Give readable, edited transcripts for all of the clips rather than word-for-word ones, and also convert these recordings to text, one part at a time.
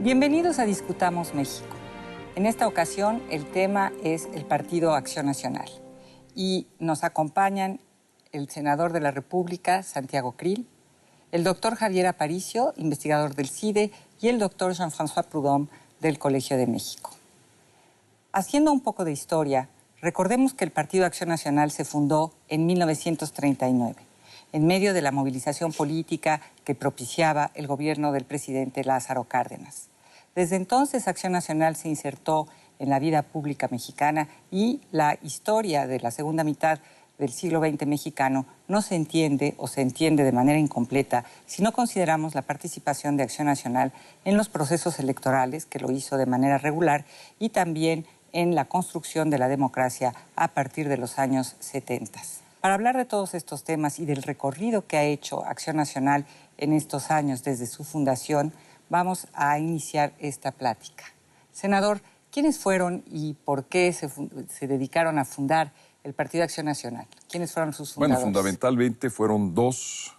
Bienvenidos a Discutamos México. En esta ocasión el tema es el Partido Acción Nacional y nos acompañan el senador de la República, Santiago Krill, el doctor Javier Aparicio, investigador del CIDE, y el doctor Jean-François Prudhomme del Colegio de México. Haciendo un poco de historia, recordemos que el Partido Acción Nacional se fundó en 1939, en medio de la movilización política que propiciaba el gobierno del presidente Lázaro Cárdenas. Desde entonces, Acción Nacional se insertó en la vida pública mexicana y la historia de la segunda mitad del siglo XX mexicano no se entiende o se entiende de manera incompleta si no consideramos la participación de Acción Nacional en los procesos electorales, que lo hizo de manera regular, y también en la construcción de la democracia a partir de los años 70. Para hablar de todos estos temas y del recorrido que ha hecho Acción Nacional en estos años desde su fundación, vamos a iniciar esta plática. Senador, ¿quiénes fueron y por qué se dedicaron a fundar el Partido Acción Nacional? ¿Quiénes fueron sus fundadores? Bueno, fundamentalmente fueron dos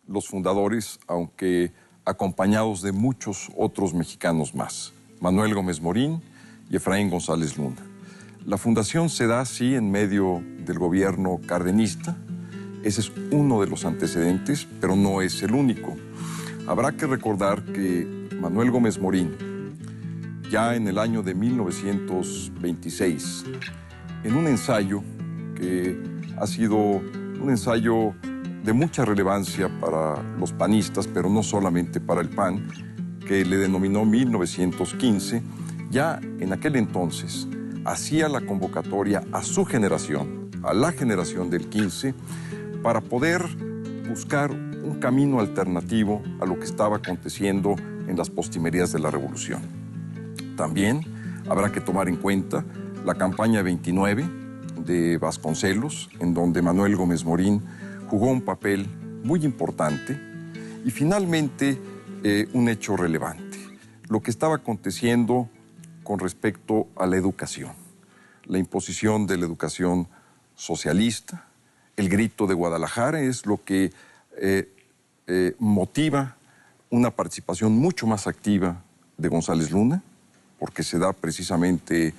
los fundadores, aunque acompañados de muchos otros mexicanos más: Manuel Gómez Morín y Efraín González Luna. La fundación se da así en medio del gobierno cardenista. Ese es uno de los antecedentes, pero no es el único. Habrá que recordar que Manuel Gómez Morín, ya en el año de 1926, en un ensayo que ha sido un ensayo de mucha relevancia para los panistas, pero no solamente para el PAN, que le denominó 1915, ya en aquel entonces hacía la convocatoria a su generación, a la generación del 15, para poder buscar un camino alternativo a lo que estaba aconteciendo en las postrimerías de la Revolución. También habrá que tomar en cuenta la campaña 29 de Vasconcelos, en donde Manuel Gómez Morín jugó un papel muy importante, y finalmente un hecho relevante: lo que estaba aconteciendo con respecto a la educación, la imposición de la educación socialista. El grito de Guadalajara es lo que motiva una participación mucho más activa de González Luna, porque se da precisamente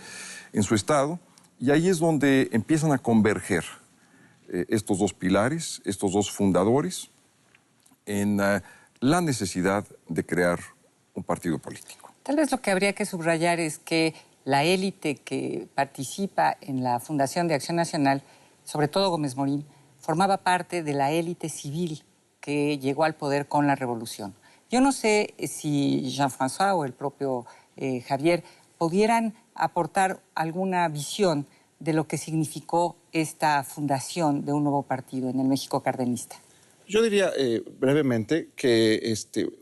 en su estado, y ahí es donde empiezan a converger estos dos pilares, estos dos fundadores, en la necesidad de crear un partido político. Tal vez lo que habría que subrayar es que la élite que participa en la fundación de Acción Nacional, sobre todo Gómez Morín, formaba parte de la élite civil que llegó al poder con la revolución. Yo no sé si Jean-François o el propio Javier pudieran aportar alguna visión de lo que significó esta fundación de un nuevo partido en el México cardenista. Yo diría brevemente que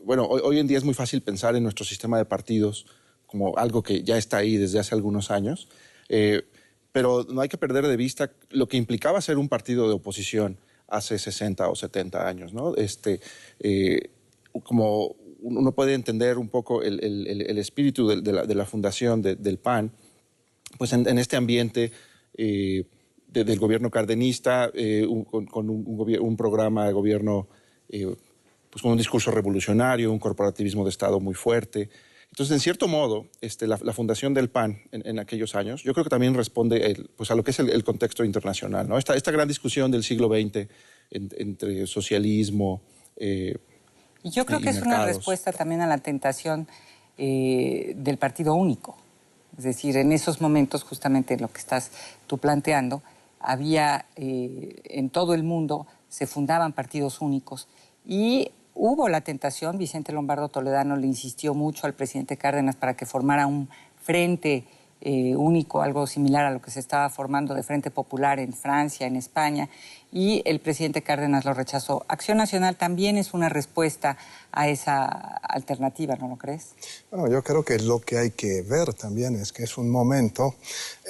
hoy en día es muy fácil pensar en nuestro sistema de partidos como algo que ya está ahí desde hace algunos años, pero no hay que perder de vista lo que implicaba ser un partido de oposición hace 60 o 70 años, ¿no? Como uno puede entender un poco el espíritu de la fundación del PAN, pues en este ambiente del gobierno cardenista, con un programa de gobierno pues con un discurso revolucionario, un corporativismo de Estado muy fuerte. Entonces, en cierto modo, la fundación del PAN en aquellos años, yo creo que también responde pues a lo que es el contexto internacional, ¿no? Esta gran discusión del siglo XX entre socialismo y yo creo que es una respuesta también a la tentación del partido único. Es decir, en esos momentos, justamente lo que estás tú planteando, había en todo el mundo, se fundaban partidos únicos y hubo la tentación. Vicente Lombardo Toledano le insistió mucho al presidente Cárdenas para que formara un frente único, algo similar a lo que se estaba formando de Frente Popular en Francia, en España, y el presidente Cárdenas lo rechazó. Acción Nacional también es una respuesta a esa alternativa, ¿no lo crees? Bueno, yo creo que lo que hay que ver también es que es un momento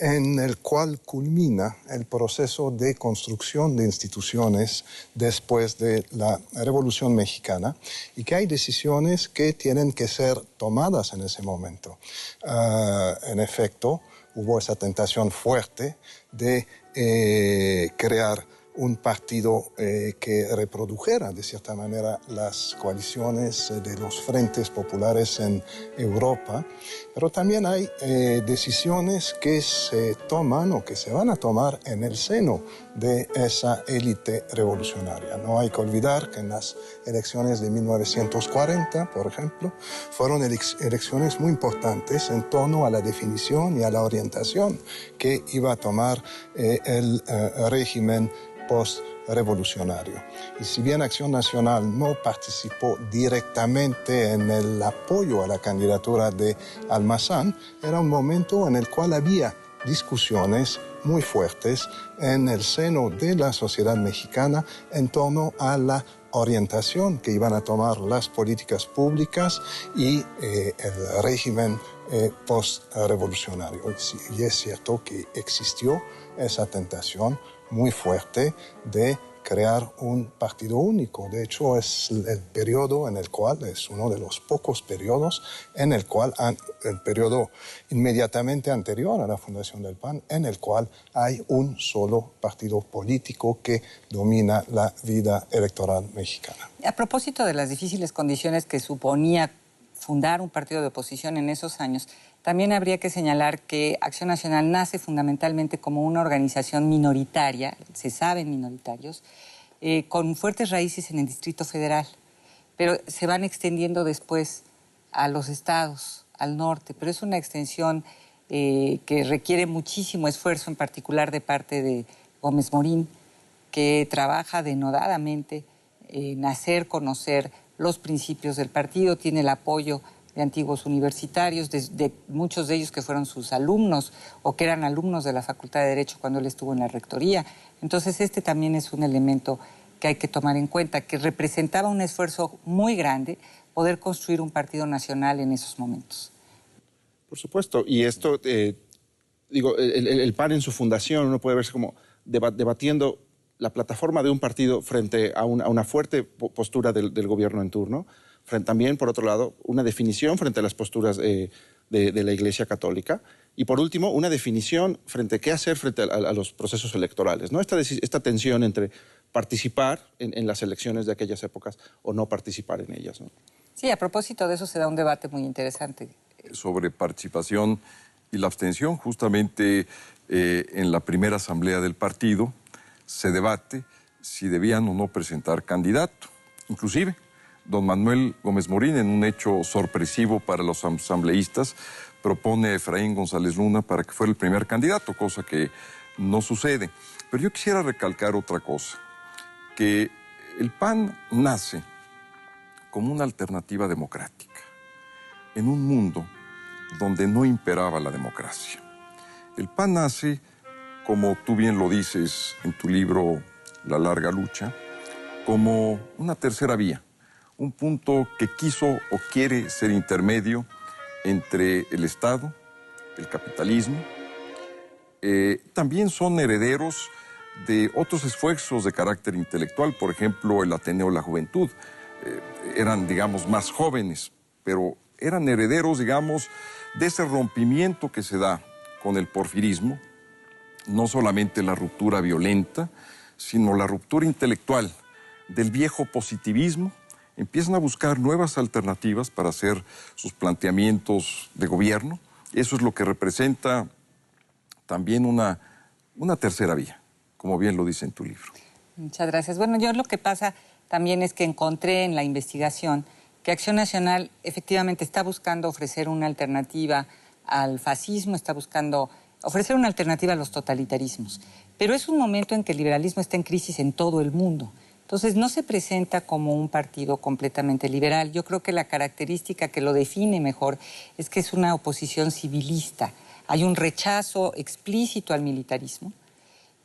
en el cual culmina el proceso de construcción de instituciones después de la Revolución Mexicana y que hay decisiones que tienen que ser tomadas en ese momento. En efecto, hubo esa tentación fuerte de crear un partido que reprodujera de cierta manera las coaliciones de los frentes populares en Europa, pero también hay decisiones que se toman o que se van a tomar en el seno de esa élite revolucionaria. No hay que olvidar que en las elecciones de 1940, por ejemplo, fueron elecciones muy importantes en torno a la definición y a la orientación que iba a tomar el régimen post-revolucionario. Y si bien Acción Nacional no participó directamente en el apoyo a la candidatura de Almazán, era un momento en el cual había discusiones muy fuertes en el seno de la sociedad mexicana en torno a la orientación que iban a tomar las políticas públicas y el régimen post-revolucionario. Y es cierto que existió esa tentación muy fuerte de crear un partido único. De hecho, es el periodo en el cual, es uno de los pocos periodos en el cual, el periodo inmediatamente anterior a la fundación del PAN, en el cual hay un solo partido político que domina la vida electoral mexicana. A propósito de las difíciles condiciones que suponía fundar un partido de oposición en esos años, también habría que señalar que Acción Nacional nace fundamentalmente como una organización minoritaria, se saben minoritarios, con fuertes raíces en el Distrito Federal, pero se van extendiendo después a los estados, al norte, pero es una extensión que requiere muchísimo esfuerzo, en particular de parte de Gómez Morín, que trabaja denodadamente en hacer conocer los principios del partido, tiene el apoyo de antiguos universitarios, de muchos de ellos que fueron sus alumnos o que eran alumnos de la Facultad de Derecho cuando él estuvo en la rectoría. Entonces este también es un elemento que hay que tomar en cuenta, que representaba un esfuerzo muy grande poder construir un partido nacional en esos momentos. Por supuesto, y esto, el PAN en su fundación, uno puede verse como debatiendo la plataforma de un partido frente a una fuerte postura del gobierno en turno, también, por otro lado, una definición frente a las posturas de la Iglesia Católica y, por último, una definición frente a qué hacer frente a los procesos electorales, ¿no? Esta tensión entre participar en las elecciones de aquellas épocas o no participar en ellas, ¿no? Sí, a propósito de eso se da un debate muy interesante. Sobre participación y la abstención, justamente en la primera asamblea del partido se debate si debían o no presentar candidato. Inclusive, don Manuel Gómez Morín, en un hecho sorpresivo para los asambleístas, propone a Efraín González Luna para que fuera el primer candidato, cosa que no sucede. Pero yo quisiera recalcar otra cosa, que el PAN nace como una alternativa democrática en un mundo donde no imperaba la democracia. El PAN nace, como tú bien lo dices en tu libro La larga lucha, como una tercera vía, un punto que quiso o quiere ser intermedio entre el Estado, el capitalismo. También son herederos de otros esfuerzos de carácter intelectual, por ejemplo, el Ateneo de la Juventud. Eran, digamos, más jóvenes, pero eran herederos, digamos, de ese rompimiento que se da con el porfirismo, no solamente la ruptura violenta, sino la ruptura intelectual del viejo positivismo. Empiezan a buscar nuevas alternativas para hacer sus planteamientos de gobierno. Eso es lo que representa también una tercera vía, como bien lo dice en tu libro. Muchas gracias. Bueno, yo lo que pasa también es que encontré en la investigación que Acción Nacional efectivamente está buscando ofrecer una alternativa al fascismo, está buscando ofrecer una alternativa a los totalitarismos. Pero es un momento en que el liberalismo está en crisis en todo el mundo. Entonces, no se presenta como un partido completamente liberal. Yo creo que la característica que lo define mejor es que es una oposición civilista. Hay un rechazo explícito al militarismo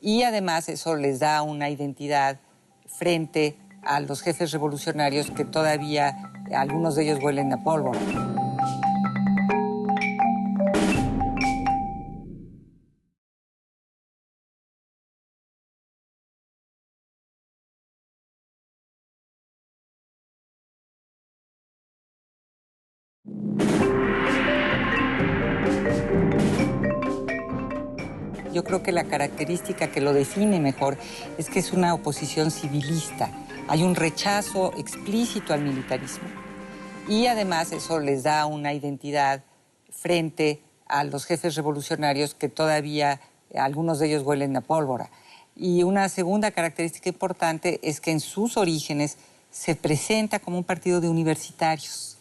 y además eso les da una identidad frente a los jefes revolucionarios que todavía algunos de ellos huelen a pólvora. yo creo que la característica que lo define mejor es que es una oposición civilista. Hay un rechazo explícito al militarismo. Y además eso les da una identidad frente a los jefes revolucionarios que todavía algunos de ellos huelen a pólvora. Y una segunda característica importante es que en sus orígenes se presenta como un partido de universitarios.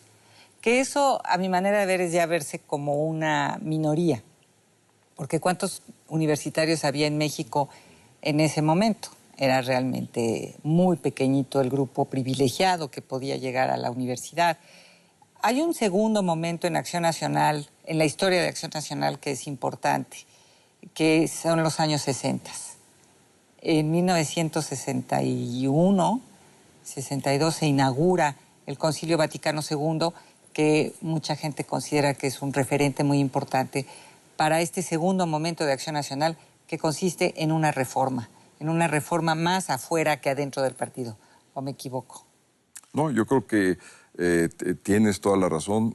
Que eso, a mi manera de ver, es ya verse como una minoría. Porque ¿cuántos universitarios había en México en ese momento? Era realmente muy pequeñito el grupo privilegiado que podía llegar a la universidad. Hay un segundo momento en Acción Nacional, en la historia de Acción Nacional, que es importante, que son los años 60. En 1961, 62 se inaugura el Concilio Vaticano II, que mucha gente considera que es un referente muy importante para este segundo momento de Acción Nacional, que consiste en una reforma más afuera que adentro del partido. ¿O me equivoco? No, yo creo que tienes toda la razón.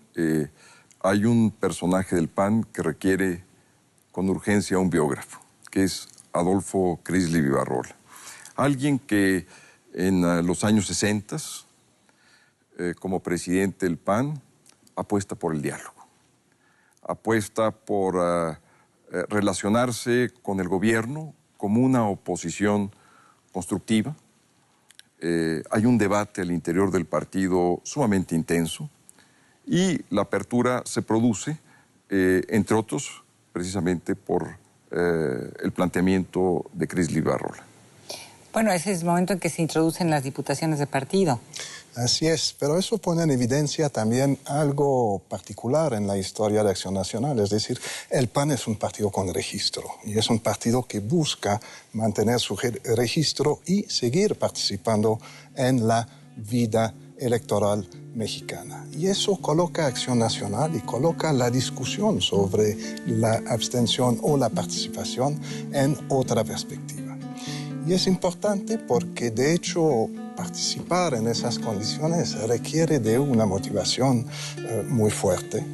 Hay un personaje del PAN que requiere con urgencia un biógrafo, que es Adolfo Crisli Vivarrola. Alguien que en los años 60, como presidente del PAN, apuesta por el diálogo. Apuesta por relacionarse con el gobierno como una oposición constructiva. Hay un debate al interior del partido sumamente intenso y la apertura se produce, entre otros, precisamente por el planteamiento de Crisli Vivarrola. Bueno, ese es el momento en que se introducen las diputaciones de partido. Así es, pero eso pone en evidencia también algo particular en la historia de Acción Nacional. Es decir, el PAN es un partido con registro y es un partido que busca mantener su registro y seguir participando en la vida electoral mexicana. Y eso coloca Acción Nacional y coloca la discusión sobre la abstención o la participación en otra perspectiva. Y es importante porque, de hecho, participar en esas condiciones requiere de una motivación muy fuerte,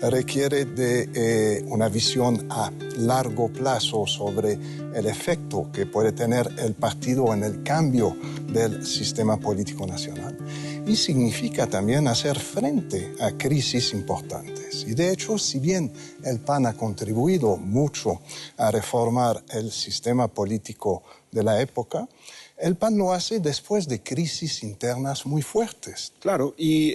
requiere de una visión a largo plazo sobre el efecto que puede tener el partido en el cambio del sistema político nacional y significa también hacer frente a crisis importantes. Y de hecho, si bien el PAN ha contribuido mucho a reformar el sistema político de la época, el PAN lo hace después de crisis internas muy fuertes. Claro, y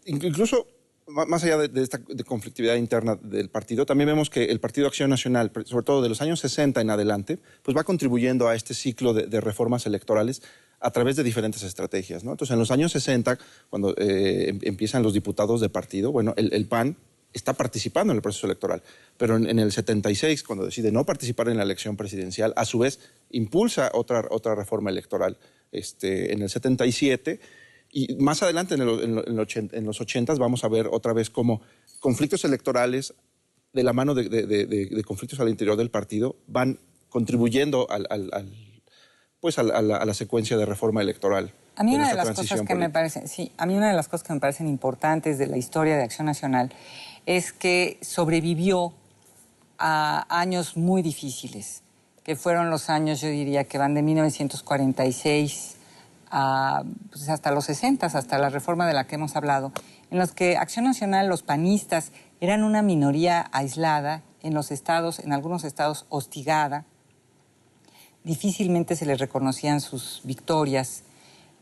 incluso más allá de esta conflictividad interna del partido, también vemos que el Partido Acción Nacional, sobre todo de los años 60 en adelante, pues va contribuyendo a este ciclo de reformas electorales a través de diferentes estrategias, ¿no? Entonces, en los años 60, cuando empiezan los diputados de partido, bueno, el PAN está participando en el proceso electoral, pero en el 76, cuando decide no participar en la elección presidencial, a su vez impulsa otra reforma electoral en el 77, y más adelante en los 80 vamos a ver otra vez cómo conflictos electorales de la mano de conflictos al interior del partido van contribuyendo a la secuencia de reforma electoral. A mí una de las cosas que me parecen importantes de la historia de Acción Nacional es que sobrevivió a años muy difíciles, que fueron los años, yo diría, que van de 1946 pues hasta los 60, hasta la reforma de la que hemos hablado, en los que Acción Nacional, los panistas, eran una minoría aislada en los estados, en algunos estados hostigada. Difícilmente se les reconocían sus victorias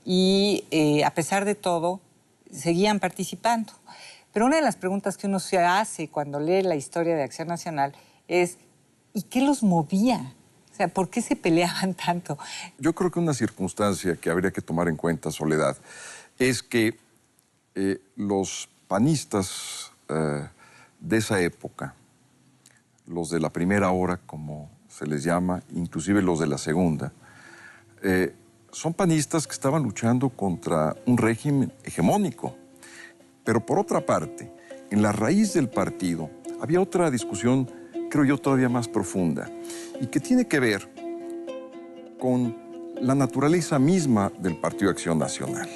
y a pesar de todo seguían participando. Pero una de las preguntas que uno se hace cuando lee la historia de Acción Nacional es ¿y qué los movía? O sea, ¿por qué se peleaban tanto? Yo creo que una circunstancia que habría que tomar en cuenta, Soledad, es que los panistas de esa época, los de la primera hora, como se les llama, inclusive los de la segunda, son panistas que estaban luchando contra un régimen hegemónico. Pero por otra parte, en la raíz del partido había otra discusión, creo yo, todavía más profunda, y que tiene que ver con la naturaleza misma del Partido Acción Nacional.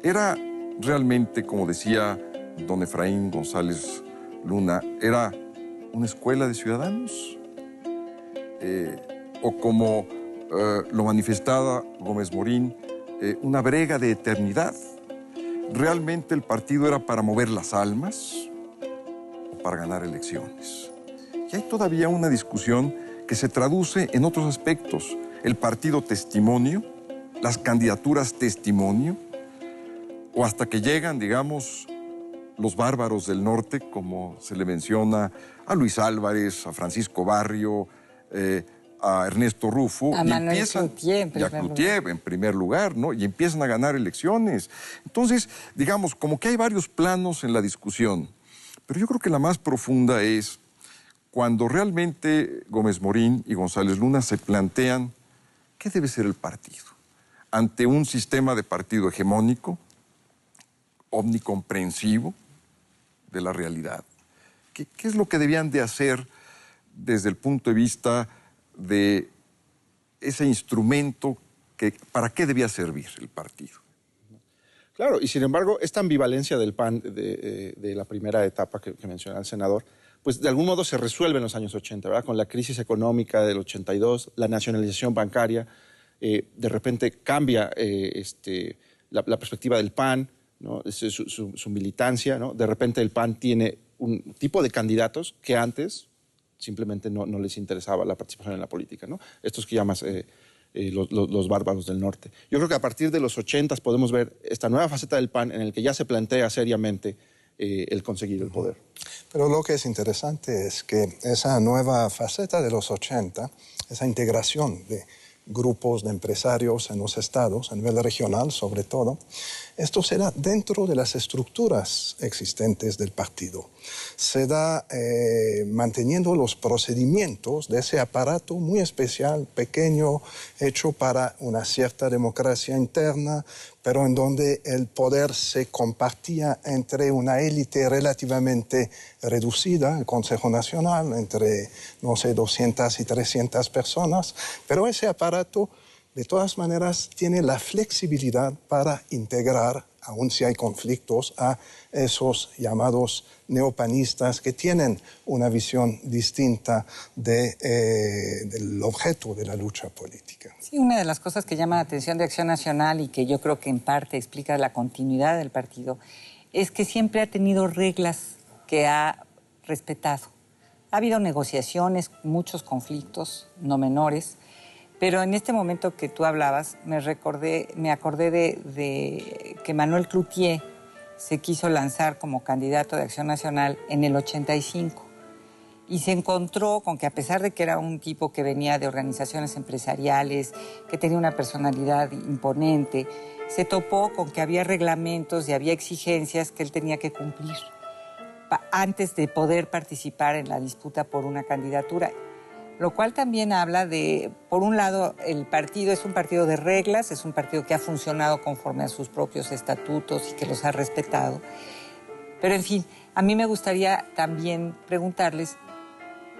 Era realmente, como decía don Efraín González Luna, era una escuela de ciudadanos. o como lo manifestaba Gómez Morín, una brega de eternidad. ¿Realmente el partido era para mover las almas o para ganar elecciones? Y hay todavía una discusión que se traduce en otros aspectos. El partido testimonio, las candidaturas testimonio, o hasta que llegan, digamos, los bárbaros del norte, como se le menciona a Luis Álvarez, a Francisco Barrio, a Ernesto Rufo, a Manuel Cloutier, y a Cloutier en primer lugar, ¿no? Y empiezan a ganar elecciones. Entonces, digamos, como que hay varios planos en la discusión, pero yo creo que la más profunda es cuando realmente Gómez Morín y González Luna se plantean qué debe ser el partido ante un sistema de partido hegemónico, omnicomprensivo de la realidad. ¿Qué es lo que debían de hacer desde el punto de vista de ese instrumento para qué debía servir el partido? Claro, y sin embargo, esta ambivalencia del PAN de la primera etapa que menciona el senador, pues de algún modo se resuelve en los años 80, ¿verdad? Con la crisis económica del 82, la nacionalización bancaria, de repente cambia la perspectiva del PAN, ¿no? Su militancia, ¿no? De repente el PAN tiene un tipo de candidatos que antes simplemente no les interesaba la participación en la política, ¿no? Estos que llamas los bárbaros del norte. Yo creo que a partir de los 80s podemos ver esta nueva faceta del PAN en el que ya se plantea seriamente el conseguir el poder. Pero lo que es interesante es que esa nueva faceta de los 80, esa integración de grupos de empresarios en los estados, a nivel regional sobre todo, esto se da dentro de las estructuras existentes del partido. Se da manteniendo los procedimientos de ese aparato muy especial, pequeño, hecho para una cierta democracia interna, pero en donde el poder se compartía entre una élite relativamente reducida, el Consejo Nacional, entre, no sé, 200 y 300 personas, pero ese aparato, de todas maneras, tiene la flexibilidad para integrar, aun si hay conflictos, a esos llamados neopanistas que tienen una visión distinta del objeto de la lucha política. Sí, una de las cosas que llama la atención de Acción Nacional y que yo creo que en parte explica la continuidad del partido es que siempre ha tenido reglas que ha respetado. Ha habido negociaciones, muchos conflictos, no menores, pero en este momento que tú hablabas, me acordé de que Manuel Cloutier se quiso lanzar como candidato de Acción Nacional en el 85 y se encontró con que a pesar de que era un tipo que venía de organizaciones empresariales, que tenía una personalidad imponente, se topó con que había reglamentos y había exigencias que él tenía que cumplir antes de poder participar en la disputa por una candidatura. Lo cual también habla de, por un lado, el partido es un partido de reglas, es un partido que ha funcionado conforme a sus propios estatutos y que los ha respetado. Pero, en fin, a mí me gustaría también preguntarles,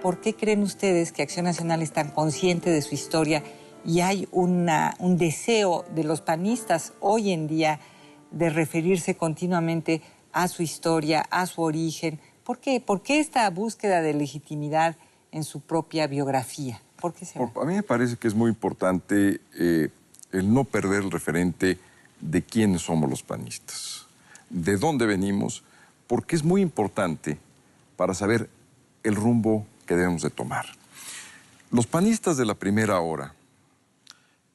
¿por qué creen ustedes que Acción Nacional es tan consciente de su historia y hay un deseo de los panistas hoy en día de referirse continuamente a su historia, a su origen? ¿Por qué? ¿Por qué esta búsqueda de legitimidad en su propia biografía? ¿Por qué se va? A mí me parece que es muy importante el no perder el referente de quiénes somos los panistas, de dónde venimos, porque es muy importante para saber el rumbo que debemos de tomar. Los panistas de la primera hora,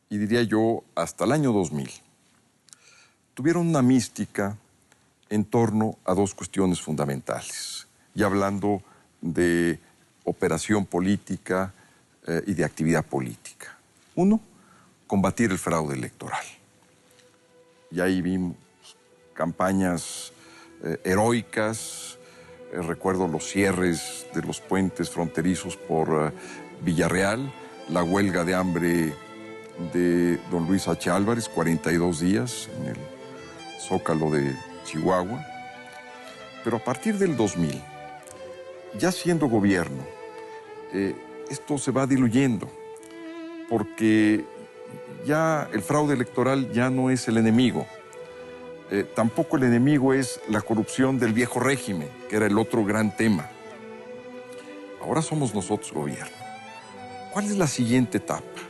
y diría yo hasta el año 2000, tuvieron una mística en torno a dos cuestiones fundamentales, y hablando de operación política y de actividad política. Uno, combatir el fraude electoral. Y ahí vimos campañas heroicas, recuerdo los cierres de los puentes fronterizos por Villarreal, la huelga de hambre de don Luis H. Álvarez, 42 días en el Zócalo de Chihuahua. Pero a partir del 2000, ya siendo gobierno, esto se va diluyendo, porque ya el fraude electoral ya no es el enemigo. Tampoco el enemigo es la corrupción del viejo régimen, que era el otro gran tema. Ahora somos nosotros gobierno. ¿Cuál es la siguiente etapa?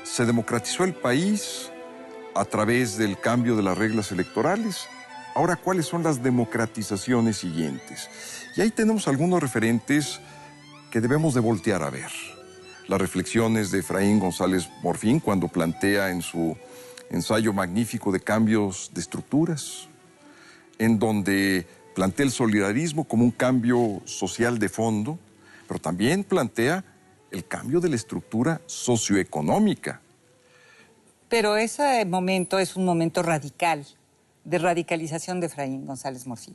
Se democratizó el país a través del cambio de las reglas electorales. Ahora, ¿cuáles son las democratizaciones siguientes? Y ahí tenemos algunos referentes que debemos de voltear a ver. Las reflexiones de Efraín González Morfín cuando plantea en su ensayo magnífico de cambios de estructuras, en donde plantea el solidarismo como un cambio social de fondo, pero también plantea el cambio de la estructura socioeconómica. Pero ese momento es un momento radical, de radicalización de Efraín González Morfín.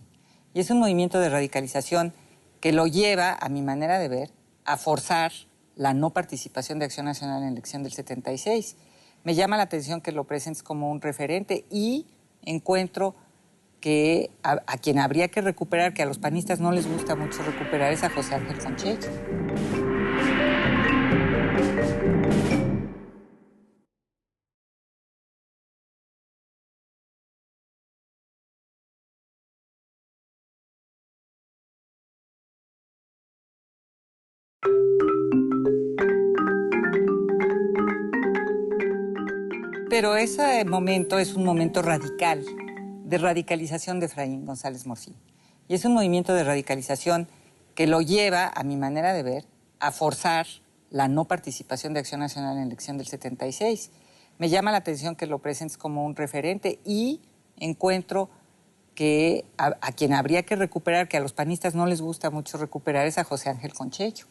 Y es un movimiento de radicalización que lo lleva, a mi manera de ver, a forzar la no participación de Acción Nacional en la elección del 76. Me llama la atención que lo presentes como un referente y encuentro que a quien habría que recuperar, que a los panistas no les gusta mucho recuperar, es a José Ángel Conchello. Pero ese momento es un momento radical, de radicalización de Efraín González Morfín. Y es un movimiento de radicalización que lo lleva, a mi manera de ver, a forzar la no participación de Acción Nacional en la elección del 76. Me llama la atención que lo presentes como un referente y encuentro que a quien habría que recuperar, que a los panistas no les gusta mucho recuperar, es a José Ángel Conchello.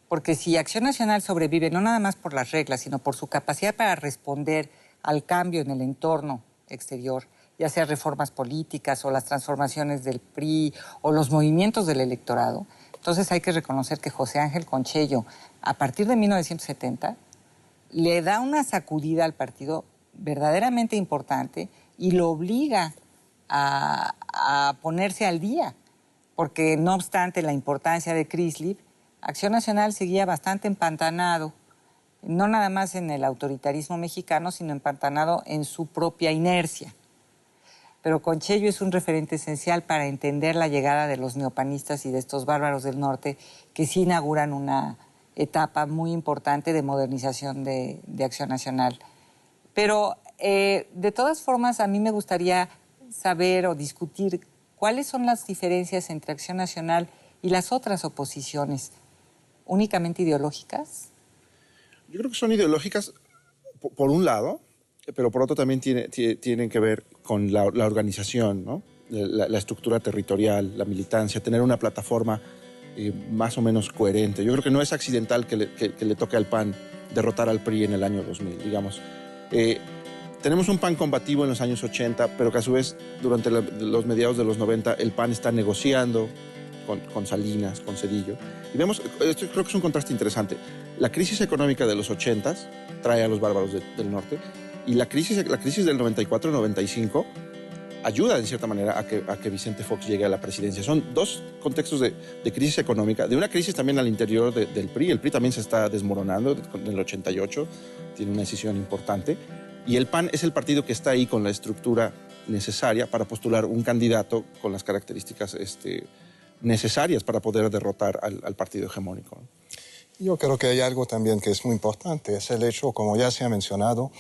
Porque si Acción Nacional sobrevive, no nada más por las reglas, sino por su capacidad para responder al cambio en el entorno exterior, ya sea reformas políticas o las transformaciones del PRI o los movimientos del electorado, entonces hay que reconocer que José Ángel Conchello, a partir de 1970, le da una sacudida al partido verdaderamente importante y lo obliga a ponerse al día, porque no obstante la importancia de Crislip, Acción Nacional seguía bastante empantanado, no nada más en el autoritarismo mexicano, sino empantanado en su propia inercia. Pero Conchello es un referente esencial para entender la llegada de los neopanistas y de estos bárbaros del norte que sí inauguran una etapa muy importante de modernización de Acción Nacional. Pero de todas formas, a mí me gustaría saber o discutir cuáles son las diferencias entre Acción Nacional y las otras oposiciones. ¿Únicamente ideológicas? Yo creo que son ideológicas por un lado, pero por otro también tienen que ver con la organización, ¿no? La estructura territorial, la militancia, tener una plataforma más o menos coherente. Yo creo que no es accidental que le toque al PAN derrotar al PRI en el año 2000, digamos. Tenemos un PAN combativo en los años 80, pero que a su vez durante los mediados de los 90 el PAN está negociando con Salinas, con Zedillo. Y vemos, esto creo que es un contraste interesante. La crisis económica de los 80s trae a los bárbaros del norte y la crisis del 94-95 ayuda, en cierta manera, a que Vicente Fox llegue a la presidencia. Son dos contextos de crisis económica, de una crisis también al interior del PRI. El PRI también se está desmoronando en el 88, tiene una decisión importante. Y el PAN es el partido que está ahí con la estructura necesaria para postular un candidato con las características necesarias para poder derrotar al partido hegemónico. Yo creo que hay algo también que es muy importante, es el hecho, como ya se ha mencionado,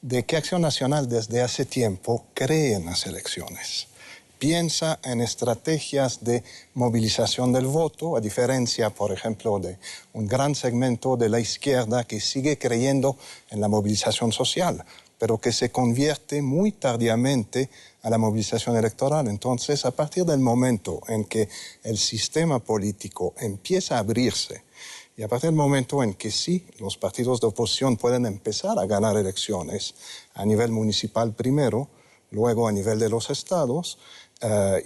de que Acción Nacional desde hace tiempo cree en las elecciones. Piensa en estrategias de movilización del voto, a diferencia, por ejemplo, de un gran segmento de la izquierda que sigue creyendo en la movilización social, pero que se convierte muy tardíamente a la movilización electoral. Entonces, a partir del momento en que el sistema político empieza a abrirse, y a partir del momento en que sí, los partidos de oposición pueden empezar a ganar elecciones a nivel municipal primero, luego a nivel de los estados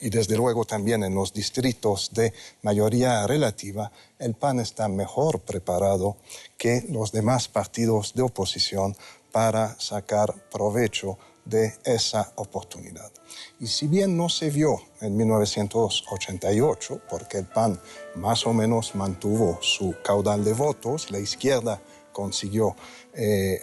y desde luego también en los distritos de mayoría relativa, el PAN está mejor preparado que los demás partidos de oposición para sacar provecho de esa oportunidad. Y si bien no se vio en 1988, porque el PAN más o menos mantuvo su caudal de votos, la izquierda consiguió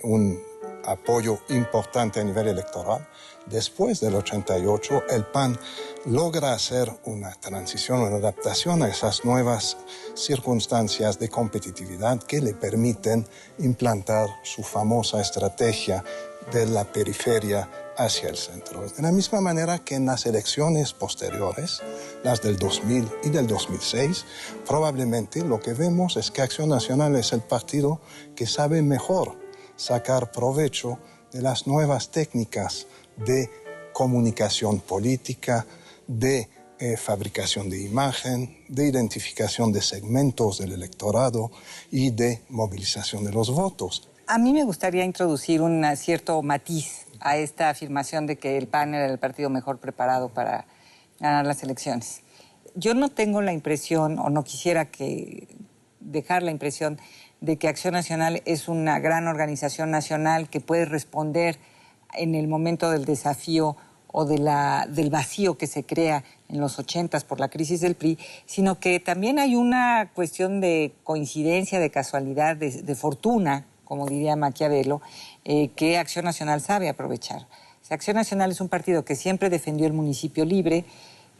un apoyo importante a nivel electoral, después del 88, el PAN logra hacer una transición, una adaptación a esas nuevas circunstancias de competitividad que le permiten implantar su famosa estrategia de la periferia hacia el centro. De la misma manera que en las elecciones posteriores, las del 2000 y del 2006, probablemente lo que vemos es que Acción Nacional es el partido que sabe mejor sacar provecho de las nuevas técnicas de comunicación política, de fabricación de imagen, de identificación de segmentos del electorado y de movilización de los votos. A mí me gustaría introducir un cierto matiz a esta afirmación de que el PAN era el partido mejor preparado para ganar las elecciones. Yo no tengo la impresión, o no quisiera dejar la impresión, de que Acción Nacional es una gran organización nacional que puede responder en el momento del desafío o del vacío que se crea en los 80s por la crisis del PRI, sino que también hay una cuestión de coincidencia, de casualidad, de fortuna, como diría Maquiavelo, que Acción Nacional sabe aprovechar. O sea, Acción Nacional es un partido que siempre defendió el municipio libre,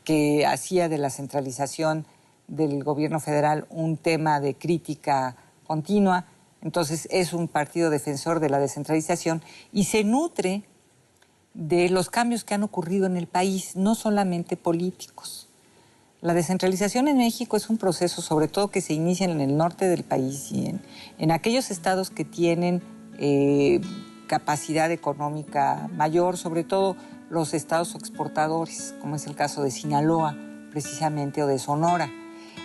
que hacía de la centralización del gobierno federal un tema de crítica continua. Entonces es un partido defensor de la descentralización y se nutre de los cambios que han ocurrido en el país, no solamente políticos. La descentralización en México es un proceso, sobre todo, que se inicia en el norte del país y en aquellos estados que tienen capacidad económica mayor, sobre todo los estados exportadores, como es el caso de Sinaloa, precisamente, o de Sonora.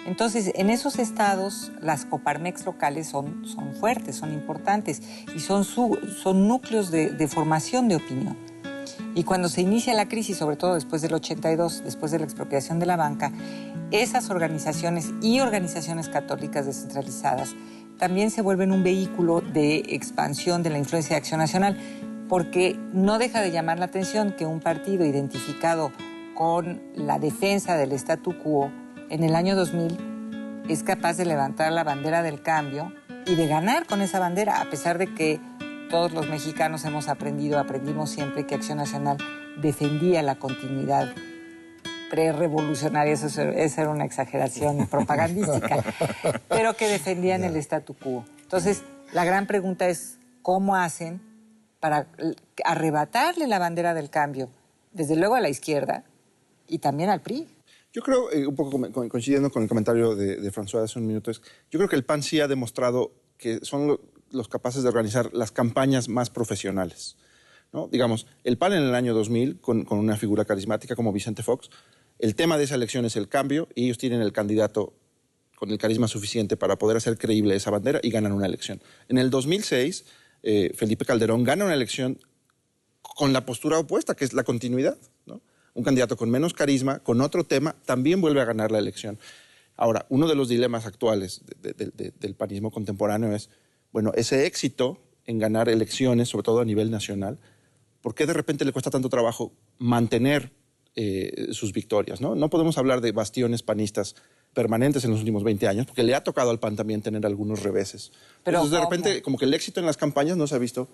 Entonces, en esos estados, las Coparmex locales son fuertes, son importantes y son núcleos de formación de opinión. Y cuando se inicia la crisis, sobre todo después del 82, después de la expropiación de la banca, esas organizaciones y organizaciones católicas descentralizadas también se vuelven un vehículo de expansión de la influencia de Acción Nacional, porque no deja de llamar la atención que un partido identificado con la defensa del statu quo en el año 2000 es capaz de levantar la bandera del cambio y de ganar con esa bandera, a pesar de que todos los mexicanos aprendimos siempre que Acción Nacional defendía la continuidad prerevolucionaria, esa era una exageración propagandística, pero que defendían el statu quo. Entonces, la gran pregunta es, ¿cómo hacen para arrebatarle la bandera del cambio, desde luego a la izquierda y también al PRI? Yo creo, un poco coincidiendo con el comentario de François hace un minuto, yo creo que el PAN sí ha demostrado que son los capaces de organizar las campañas más profesionales, ¿no? Digamos, el PAN en el año 2000, con una figura carismática como Vicente Fox, el tema de esa elección es el cambio y ellos tienen el candidato con el carisma suficiente para poder hacer creíble esa bandera y ganan una elección. En el 2006, Felipe Calderón gana una elección con la postura opuesta, que es la continuidad, ¿no? Un candidato con menos carisma, con otro tema, también vuelve a ganar la elección. Ahora, uno de los dilemas actuales del panismo contemporáneo es, bueno, ese éxito en ganar elecciones, sobre todo a nivel nacional, ¿por qué de repente le cuesta tanto trabajo mantener sus victorias, ¿no? No podemos hablar de bastiones panistas permanentes en los últimos 20 años, porque le ha tocado al PAN también tener algunos reveses. Pero entonces, de repente, como que el éxito en las campañas no se ha visto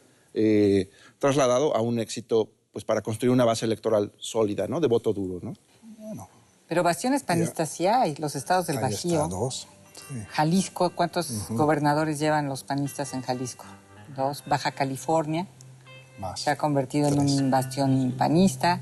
trasladado a un éxito pues, para construir una base electoral sólida, ¿no? De voto duro, ¿no? Bueno, pero bastiones panistas sí hay, los estados del Bajío. Estados, sí. Jalisco, ¿cuántos gobernadores llevan los panistas en Jalisco? 2. Baja California Más. se ha convertido 3. en un bastión panista.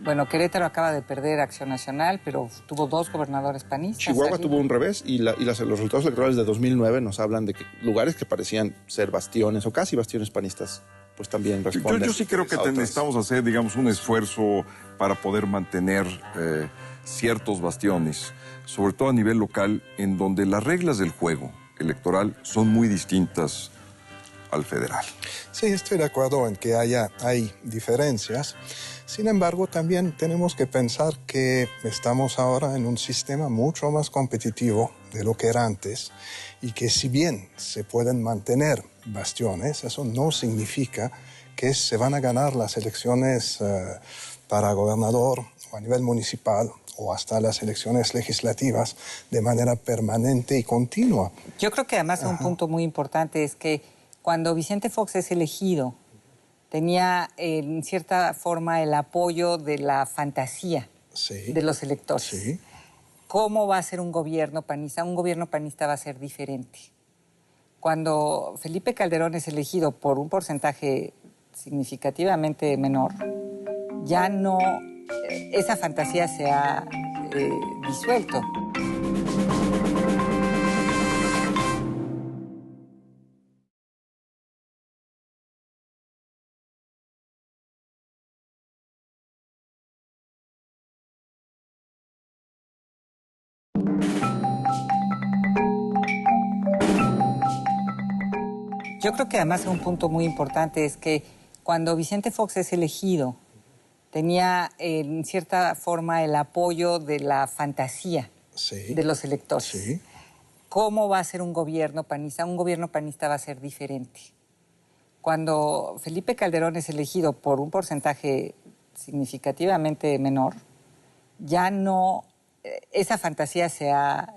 Bueno, Querétaro acaba de perder Acción Nacional, pero tuvo 2 gobernadores panistas. Chihuahua tuvo un revés y los resultados electorales de 2009 nos hablan de que lugares que parecían ser bastiones o casi bastiones panistas, pues también responden. Yo sí creo que necesitamos hacer, digamos, un esfuerzo para poder mantener ciertos bastiones, sobre todo a nivel local, en donde las reglas del juego electoral son muy distintas al federal. Sí, estoy de acuerdo en que hay diferencias. Sin embargo, también tenemos que pensar que estamos ahora en un sistema mucho más competitivo de lo que era antes y que si bien se pueden mantener bastiones, eso no significa que se van a ganar las elecciones para gobernador o a nivel municipal o hasta las elecciones legislativas de manera permanente y continua. Yo creo que además un punto muy importante es que cuando Vicente Fox es elegido tenía en cierta forma el apoyo de la fantasía de los electores. Sí. ¿Cómo va a ser un gobierno panista? Un gobierno panista va a ser diferente. Cuando Felipe Calderón es elegido por un porcentaje significativamente menor, ya no, esa fantasía se ha disuelto. Yo creo que además un punto muy importante es que cuando Vicente Fox es elegido, tenía en cierta forma el apoyo de la fantasía de los electores. Sí. ¿Cómo va a ser un gobierno panista? Un gobierno panista va a ser diferente. Cuando Felipe Calderón es elegido por un porcentaje significativamente menor, ya no, esa fantasía se ha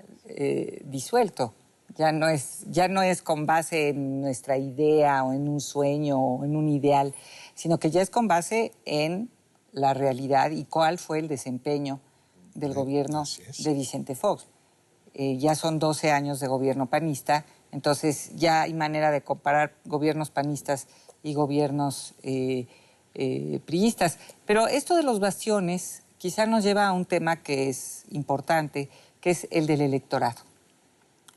disuelto. Ya no es con base en nuestra idea o en un sueño o en un ideal, sino que ya es con base en la realidad y cuál fue el desempeño del gobierno de Vicente Fox. Ya son 12 años de gobierno panista, entonces ya hay manera de comparar gobiernos panistas y gobiernos priistas. Pero esto de los bastiones quizá nos lleva a un tema que es importante, que es el del electorado.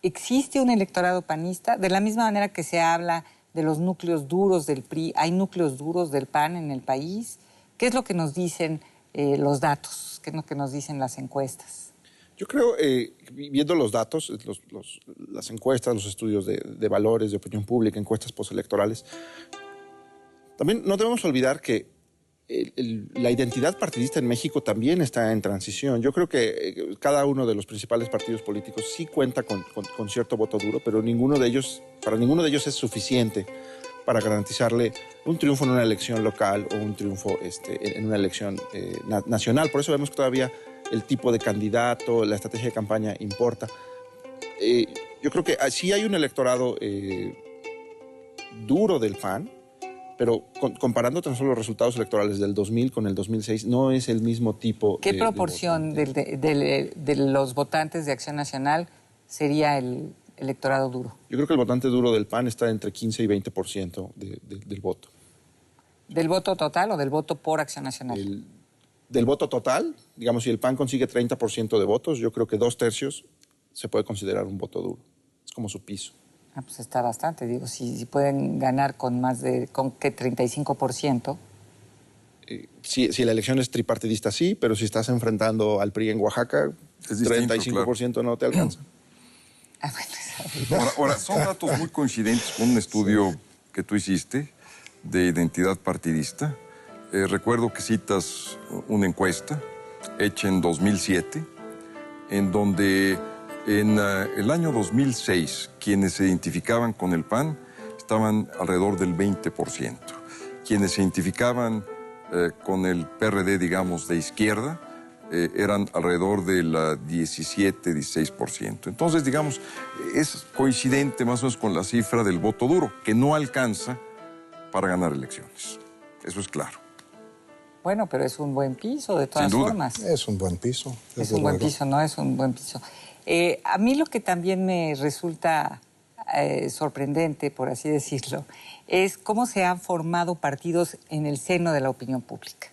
¿Existe un electorado panista? De la misma manera que se habla de los núcleos duros del PRI, ¿hay núcleos duros del PAN en el país? ¿Qué es lo que nos dicen los datos? ¿Qué es lo que nos dicen las encuestas? Yo creo, viendo los datos, las encuestas, los estudios de valores, de opinión pública, encuestas postelectorales, también no debemos olvidar que la identidad partidista en México también está en transición. Yo creo que cada uno de los principales partidos políticos sí cuenta con cierto voto duro, pero para ninguno de ellos es suficiente para garantizarle un triunfo en una elección local o un triunfo en una elección nacional. Por eso vemos que todavía el tipo de candidato, la estrategia de campaña importa. Yo creo que sí hay un electorado duro del PAN, pero comparando tan solo los resultados electorales del 2000 con el 2006, no es el mismo tipo. ¿Qué proporción de los votantes de Acción Nacional sería el electorado duro? Yo creo que el votante duro del PAN está entre 15 y 20% del voto. ¿Del voto total o del voto por Acción Nacional? Del voto total, digamos, si el PAN consigue 30% de votos, yo creo que 2/3 se puede considerar un voto duro. Es como su piso. Ah, pues está bastante, digo, si pueden ganar con más de, ¿con qué? 35%. Si la elección es tripartidista, sí, pero si estás enfrentando al PRI en Oaxaca, es distinto, 35% claro. No te alcanza. Ah, bueno, ahora, son datos muy coincidentes con un estudio que tú hiciste de identidad partidista. Recuerdo que citas una encuesta hecha en 2007, en donde en el año 2006 quienes se identificaban con el PAN estaban alrededor del 20%. Quienes se identificaban con el PRD, digamos, de izquierda, eran alrededor del 17-16%. Entonces, digamos, es coincidente más o menos con la cifra del voto duro, que no alcanza para ganar elecciones. Eso es claro. Bueno, pero es un buen piso, de todas formas. Es un buen piso. Es un buen piso, ¿no? Es un buen piso. A mí lo que también me resulta sorprendente, por así decirlo, es cómo se han formado partidos en el seno de la opinión pública.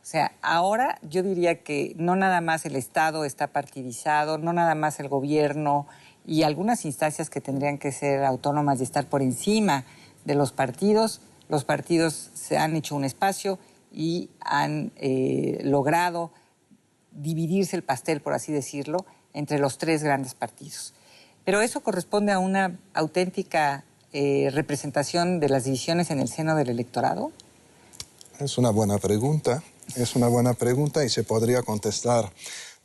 O sea, ahora yo diría que no nada más el Estado está partidizado, no nada más el gobierno y algunas instancias que tendrían que ser autónomas y estar por encima de los partidos se han hecho un espacio y han logrado dividirse el pastel, por así decirlo, entre los tres grandes partidos. Pero eso corresponde a una auténtica representación de las divisiones en el seno del electorado. Es una buena pregunta. Es una buena pregunta y se podría contestar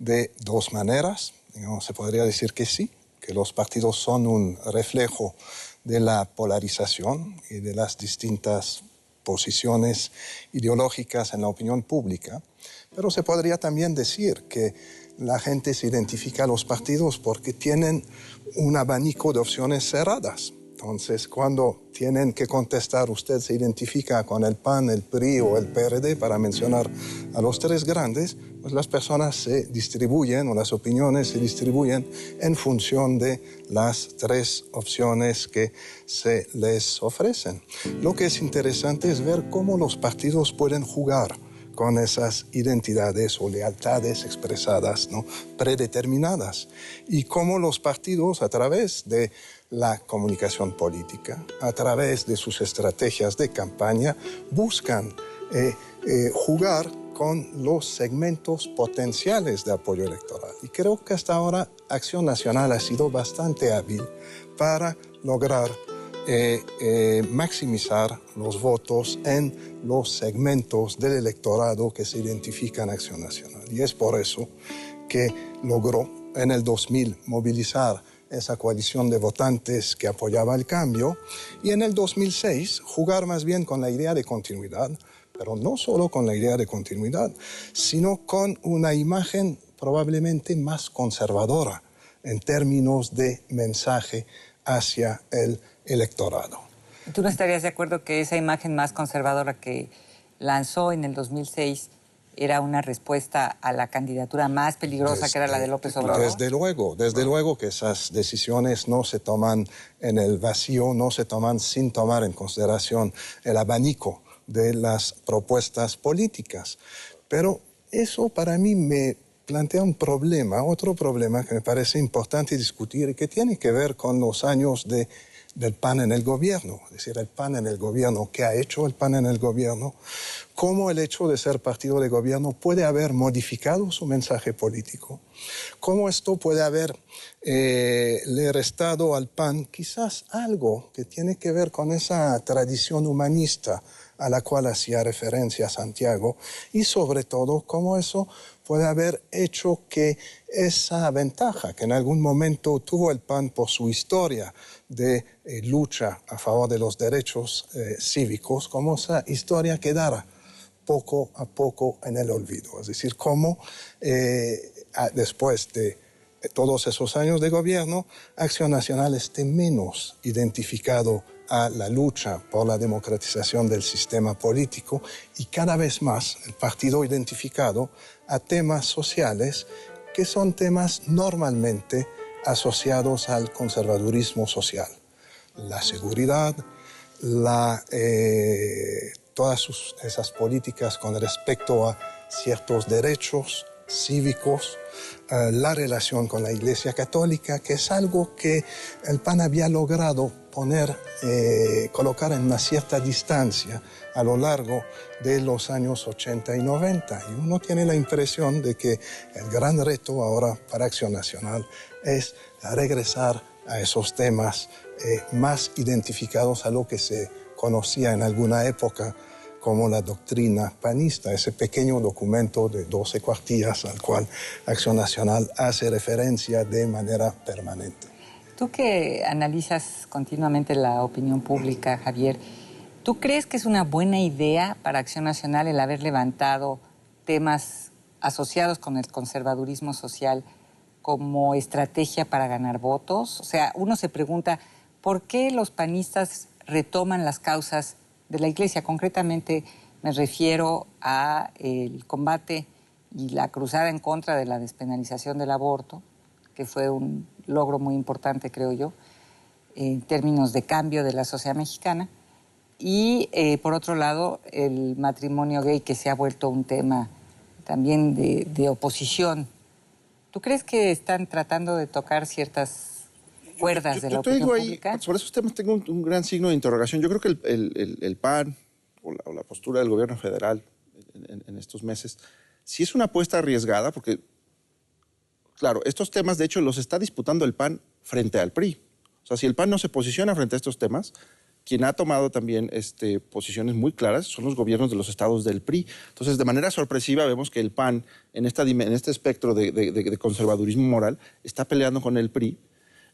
de dos maneras. Digamos, se podría decir que sí, que los partidos son un reflejo de la polarización y de las distintas posiciones ideológicas en la opinión pública. Pero se podría también decir que la gente se identifica a los partidos porque tienen un abanico de opciones cerradas. Entonces, cuando tienen que contestar, usted se identifica con el PAN, el PRI o el PRD, para mencionar a los tres grandes, pues las personas se distribuyen, o las opiniones se distribuyen en función de las tres opciones que se les ofrecen. Lo que es interesante es ver cómo los partidos pueden jugar con esas identidades o lealtades expresadas, ¿no?, predeterminadas, y cómo los partidos, a través de la comunicación política, a través de sus estrategias de campaña, buscan jugar con los segmentos potenciales de apoyo electoral. Y creo que hasta ahora Acción Nacional ha sido bastante hábil para lograr maximizar los votos en los segmentos del electorado que se identifican en Acción Nacional. Y es por eso que logró en el 2000 movilizar esa coalición de votantes que apoyaba el cambio, y en el 2006 jugar más bien con la idea de continuidad, pero no solo con la idea de continuidad, sino con una imagen probablemente más conservadora en términos de mensaje hacia el electorado. ¿Tú no estarías de acuerdo que esa imagen más conservadora que lanzó en el 2006 era una respuesta a la candidatura más peligrosa, que era la de López Obrador? Desde luego que esas decisiones no se toman en el vacío, no se toman sin tomar en consideración el abanico de las propuestas políticas. Pero eso para mí me plantea un problema, otro problema que me parece importante discutir y que tiene que ver con los años del PAN en el gobierno. Es decir, el PAN en el gobierno, ¿qué ha hecho el PAN en el gobierno? ¿Cómo el hecho de ser partido de gobierno puede haber modificado su mensaje político? ¿Cómo esto puede le restado al PAN quizás algo que tiene que ver con esa tradición humanista a la cual hacía referencia Santiago? Y sobre todo, cómo eso puede haber hecho que esa ventaja que en algún momento tuvo el PAN por su historia de lucha a favor de los derechos cívicos, como esa historia quedara poco a poco en el olvido. Es decir, cómo después de todos esos años de gobierno, Acción Nacional esté menos identificado a la lucha por la democratización del sistema político y cada vez más el partido identificado a temas sociales que son temas normalmente asociados al conservadurismo social. La seguridad, todas esas políticas con respecto a ciertos derechos cívicos, la relación con la Iglesia Católica, que es algo que el PAN había logrado colocar en una cierta distancia a lo largo de los años 80 y 90. Y uno tiene la impresión de que el gran reto ahora para Acción Nacional es regresar a esos temas más identificados a lo que se conocía en alguna época como la doctrina panista, ese pequeño documento de 12 cuartillas al cual Acción Nacional hace referencia de manera permanente. Tú que analizas continuamente la opinión pública, Javier, ¿tú crees que es una buena idea para Acción Nacional el haber levantado temas asociados con el conservadurismo social como estrategia para ganar votos? O sea, uno se pregunta, ¿por qué los panistas retoman las causas de la Iglesia? Concretamente me refiero a el combate y la cruzada en contra de la despenalización del aborto, que fue un logro muy importante, creo yo, en términos de cambio de la sociedad mexicana. Y, por otro lado, el matrimonio gay, que se ha vuelto un tema también de oposición. ¿Tú crees que están tratando de tocar ciertas cuerdas de la opinión pública? Sobre esos temas tengo un gran signo de interrogación. Yo creo que el PAN o la postura del gobierno federal en estos meses sí es una apuesta arriesgada porque, claro, estos temas de hecho los está disputando el PAN frente al PRI. O sea, si el PAN no se posiciona frente a estos temas, quien ha tomado también posiciones muy claras son los gobiernos de los estados del PRI. Entonces, de manera sorpresiva vemos que el PAN en este espectro de conservadurismo moral está peleando con el PRI.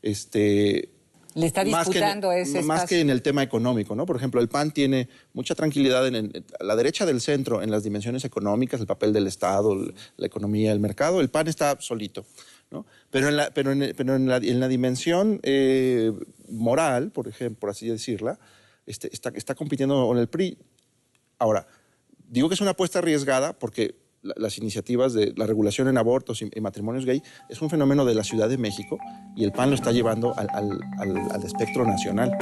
Le está disputando ese espacio. Más que en el tema económico, ¿no? Por ejemplo, el PAN tiene mucha tranquilidad a la derecha del centro en las dimensiones económicas, el papel del Estado, la economía, el mercado. El PAN está solito, ¿no? Pero en la dimensión moral, por ejemplo, por así decirla, está compitiendo con el PRI. Ahora, digo que es una apuesta arriesgada porque las iniciativas de la regulación en abortos y matrimonios gay es un fenómeno de la Ciudad de México y el PAN lo está llevando al espectro nacional.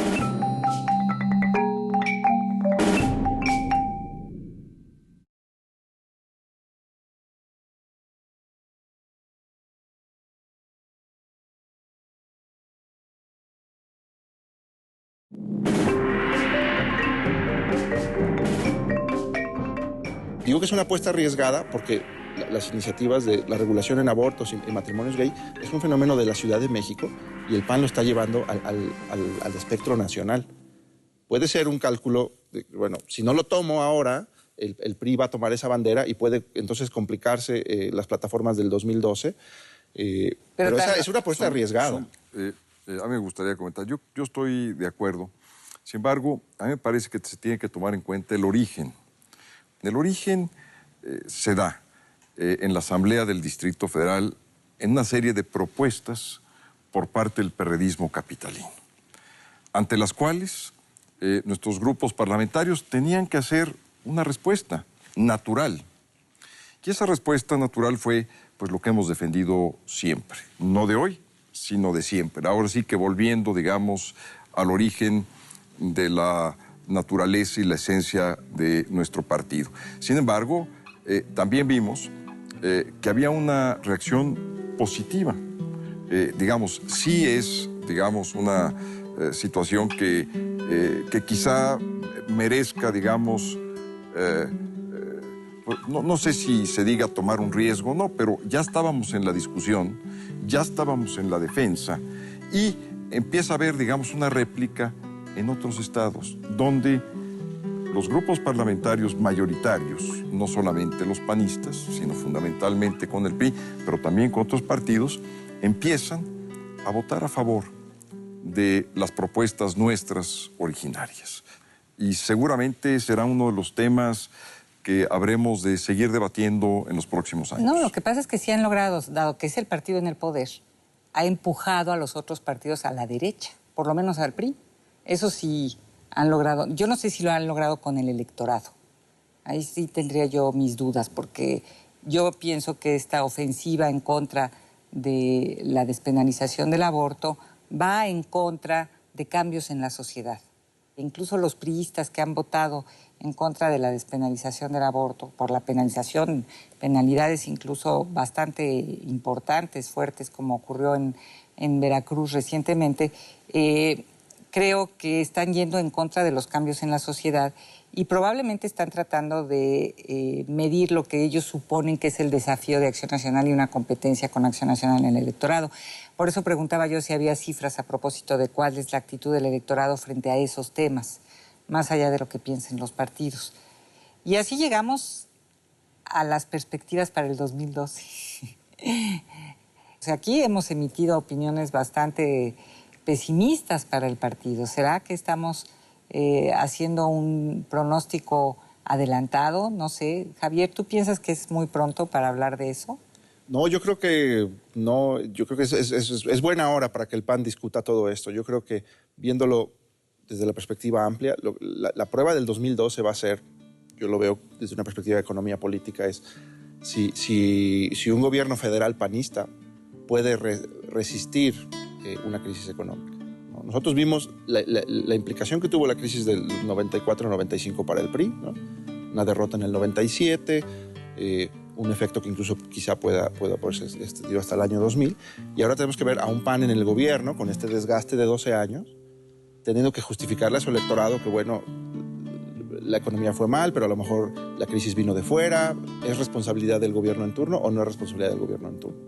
Digo que es una apuesta arriesgada porque las iniciativas de la regulación en abortos y matrimonios gay es un fenómeno de la Ciudad de México y el PAN lo está llevando al espectro nacional. Puede ser un cálculo, bueno, si no lo tomo ahora, el PRI va a tomar esa bandera y puede entonces complicarse las plataformas del 2012. Pero esa es una apuesta arriesgada. A mí me gustaría comentar, yo estoy de acuerdo. Sin embargo, a mí me parece que se tiene que tomar en cuenta el origen. El origen se da en la Asamblea del Distrito Federal en una serie de propuestas por parte del perredismo capitalino, ante las cuales nuestros grupos parlamentarios tenían que hacer una respuesta natural. Y esa respuesta natural fue pues, lo que hemos defendido siempre, no de hoy, sino de siempre. Ahora sí que volviendo, digamos, al origen de la naturaleza y la esencia de nuestro partido. Sin embargo, también vimos que había una reacción positiva. Digamos, sí es, digamos, una situación que quizá merezca, digamos, no sé si se diga tomar un riesgo o no, pero ya estábamos en la discusión, ya estábamos en la defensa y empieza a haber, digamos, una réplica en otros estados, donde los grupos parlamentarios mayoritarios, no solamente los panistas, sino fundamentalmente con el PRI, pero también con otros partidos, empiezan a votar a favor de las propuestas nuestras originarias. Y seguramente será uno de los temas que habremos de seguir debatiendo en los próximos años. No, lo que pasa es que sí han logrado, dado que es el partido en el poder, ha empujado a los otros partidos a la derecha, por lo menos al PRI. Eso sí han logrado. Yo no sé si lo han logrado con el electorado. Ahí sí tendría yo mis dudas, porque yo pienso que esta ofensiva en contra de la despenalización del aborto va en contra de cambios en la sociedad. Incluso los priistas que han votado en contra de la despenalización del aborto, por la penalización, penalidades incluso bastante importantes, fuertes, como ocurrió en Veracruz recientemente, creo que están yendo en contra de los cambios en la sociedad y probablemente están tratando de medir lo que ellos suponen que es el desafío de Acción Nacional y una competencia con Acción Nacional en el electorado. Por eso preguntaba yo si había cifras a propósito de cuál es la actitud del electorado frente a esos temas, más allá de lo que piensen los partidos. Y así llegamos a las perspectivas para el 2012. O sea, aquí hemos emitido opiniones bastante pesimistas para el partido. ¿Será que estamos haciendo un pronóstico adelantado? No sé. Javier, ¿tú piensas que es muy pronto para hablar de eso? No, yo creo que no. Yo creo que es buena hora para que el PAN discuta todo esto. Yo creo que viéndolo desde la perspectiva amplia, la prueba del 2012 va a ser, yo lo veo desde una perspectiva de economía política, es si un gobierno federal panista puede resistir una crisis económica. ¿No? Nosotros vimos la implicación que tuvo la crisis del 94-95 para el PRI, ¿no? Una derrota en el 97, un efecto que incluso quizá pueda poderse extendido hasta el año 2000, y ahora tenemos que ver a un PAN en el gobierno con este desgaste de 12 años, teniendo que justificarle a su electorado que, bueno, la economía fue mal, pero a lo mejor la crisis vino de fuera, ¿es responsabilidad del gobierno en turno o no es responsabilidad del gobierno en turno?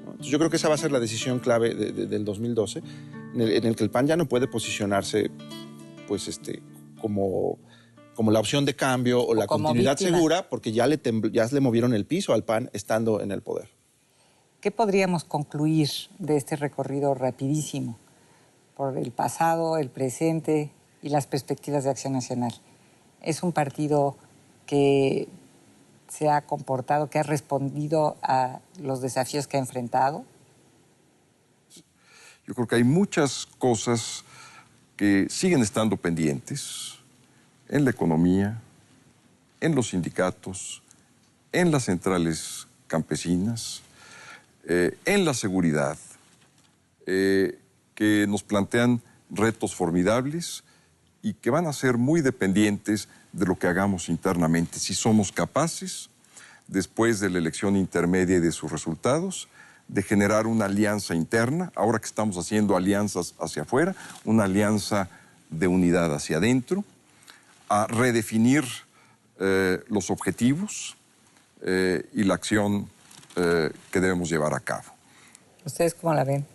Entonces, yo creo que esa va a ser la decisión clave del 2012, en el que el PAN ya no puede posicionarse pues, como la opción de cambio o la continuidad víctima segura, porque ya le movieron el piso al PAN estando en el poder. ¿Qué podríamos concluir de este recorrido rapidísimo por el pasado, el presente y las perspectivas de Acción Nacional? Es un partido que se ha comportado, que ha respondido a los desafíos que ha enfrentado, Yo creo que hay muchas cosas que siguen estando pendientes en la economía, en los sindicatos, en las centrales campesinas, en la seguridad, que nos plantean retos formidables y que van a ser muy dependientes de lo que hagamos internamente. Si somos capaces, después de la elección intermedia y de sus resultados, de generar una alianza interna, ahora que estamos haciendo alianzas hacia afuera, una alianza de unidad hacia adentro, a redefinir los objetivos y la acción que debemos llevar a cabo. ¿Ustedes cómo la ven?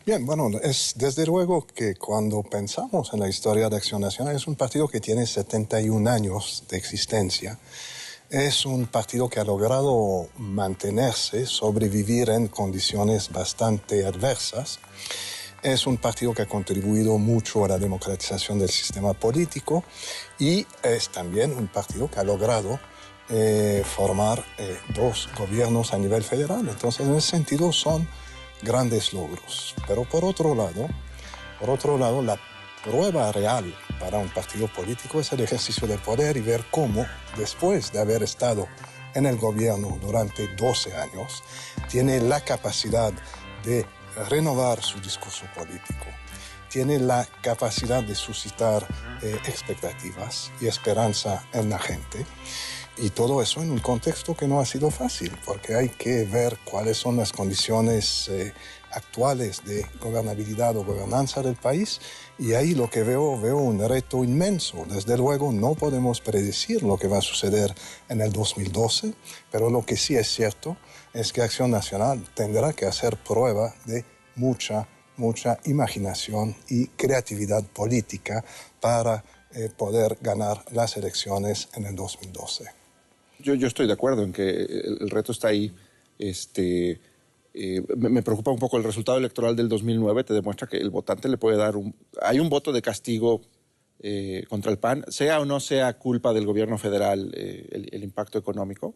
Bien, bueno, es desde luego que cuando pensamos en la historia de Acción Nacional, es un partido que tiene 71 años de existencia. Es un partido que ha logrado mantenerse, sobrevivir en condiciones bastante adversas. Es un partido que ha contribuido mucho a la democratización del sistema político y es también un partido que ha logrado formar 2 gobiernos a nivel federal. Entonces, en ese sentido, son grandes logros. Pero por otro lado, la prueba real para un partido político es el ejercicio del poder y ver cómo, después de haber estado en el gobierno durante 12 años, tiene la capacidad de renovar su discurso político, tiene la capacidad de suscitar expectativas y esperanza en la gente. Y todo eso en un contexto que no ha sido fácil, porque hay que ver cuáles son las condiciones actuales de gobernabilidad o gobernanza del país. Y ahí lo que veo un reto inmenso. Desde luego no podemos predecir lo que va a suceder en el 2012, pero lo que sí es cierto es que Acción Nacional tendrá que hacer prueba de mucha imaginación y creatividad política para poder ganar las elecciones en el 2012. Yo estoy de acuerdo en que el reto está ahí. Me preocupa un poco el resultado electoral del 2009. Te demuestra que el votante le puede dar hay un voto de castigo contra el PAN, sea o no sea culpa del gobierno federal el impacto económico.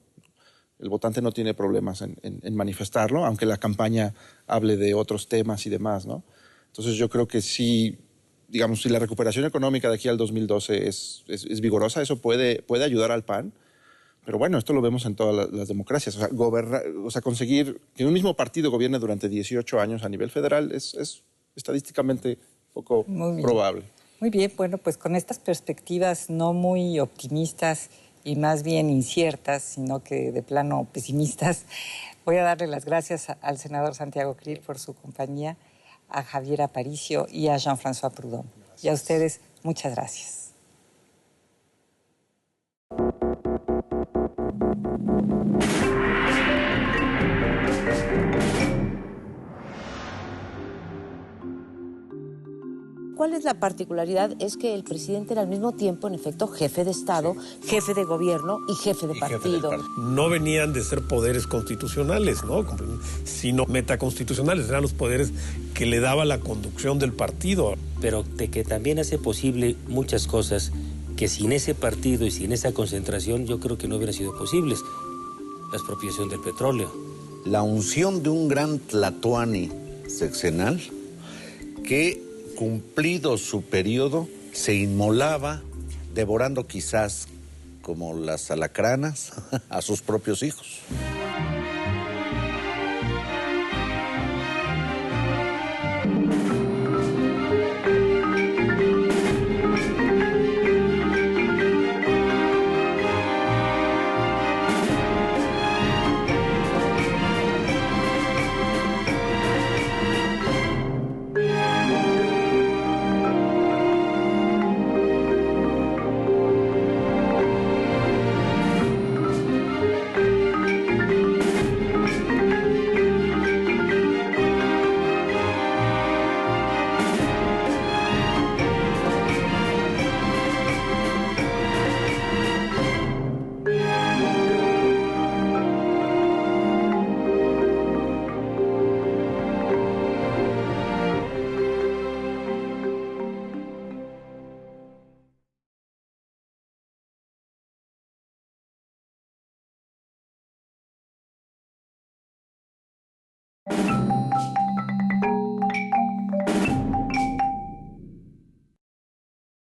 El votante no tiene problemas en manifestarlo, aunque la campaña hable de otros temas y demás, ¿no? Entonces yo creo que sí, digamos, si la recuperación económica de aquí al 2012 es vigorosa, eso puede ayudar al PAN. Pero bueno, esto lo vemos en todas las democracias. O sea, conseguir que un mismo partido gobierne durante 18 años a nivel federal es estadísticamente poco probable. Muy bien, bueno, pues con estas perspectivas no muy optimistas y más bien inciertas, sino que de plano pesimistas, voy a darle las gracias al senador Santiago Cril por su compañía, a Javier Aparicio y a Jean-François Prudhomme. Gracias. Y a ustedes, muchas gracias. ¿Cuál es la particularidad? Es que el presidente era al mismo tiempo, en efecto, jefe de Estado, jefe de gobierno y jefe de partido. No venían de ser poderes constitucionales, ¿no?, sino metaconstitucionales. Eran los poderes que le daba la conducción del partido. Pero de que también hace posible muchas cosas que sin ese partido y sin esa concentración yo creo que no hubieran sido posibles. La expropiación del petróleo. La unción de un gran tlatoani sexenal que, cumplido su periodo, se inmolaba, devorando quizás como las alacranas a sus propios hijos.